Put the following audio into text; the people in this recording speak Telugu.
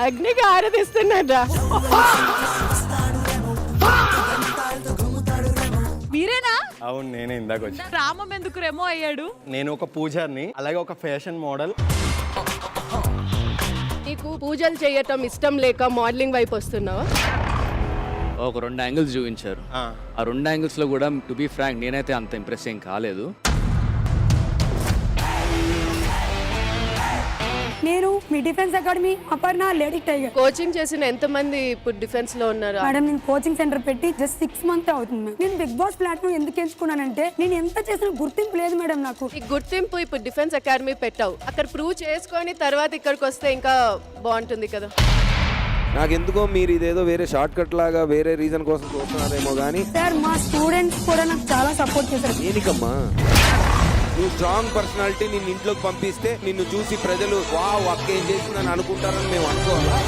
అగ్నికి ఆరాధిస్తున్నారా? మీరేనా? అవును, నేనే ఇందాక వచ్చి. రామం ఎందుకు రెమో అయ్యాడు? నేను ఒక పూజారిని, అలాగే ఒక ఫ్యాషన్ మోడల్. నీకు పూజలు చేయటం ఇష్టం లేక మోడలింగ్ వైపు వస్తున్నావా? ఒక 2 యాంగిల్స్ చూపించారు. ఆ 2 యాంగిల్స్లో కూడా టు బీ ఫ్రాంక్ నేనైతే అంత ఇంప్రెస్ ఏం కాలేదు. నేను మీ defence academy Aparna lady tiger coaching చేసిన ఎంతమంది ఇప్పుడు డిఫెన్స్ లో ఉన్నారు? మేడం, నేను కోచింగ్ సెంటర్ పెట్టి జస్ట్ 6 months అవుతుంది మేడం. నేను బిగ్ బాస్ ప్లాట్ఫామ్ ఎందుకు ఎంచుకున్నానంటే నేను ఎంత చేసిన గుర్తింపు లేదు మేడం నాకు. ఈ గుర్తింపు ఇప్పుడు డిఫెన్స్ అకాడమీ పెట్టావు, అక్కడ ప్రూవ్ చేసుకొని తర్వాత ఇక్కడికి వస్తే ఇంకా బాగుంటుంది కదా. నాకెందుకో మీరు ఇదేదో వేరే షార్ట్ కట్ లాగా వేరే రీజన్ కోసం చూస్తున్నారేమో కానీ సార్, మా స్టూడెంట్స్ కూడా నాకు చాలా సపోర్ట్ చేశారు. దేనికమ్మా? నువ్వు స్ట్రాంగ్ పర్సనాలిటీ, నిన్ను ఇంట్లోకి పంపిస్తే నిన్ను చూసి ప్రజలు వావ్ అక్క ఏం చేసిందని అనుకుంటారని మేము అనుకోవాలా?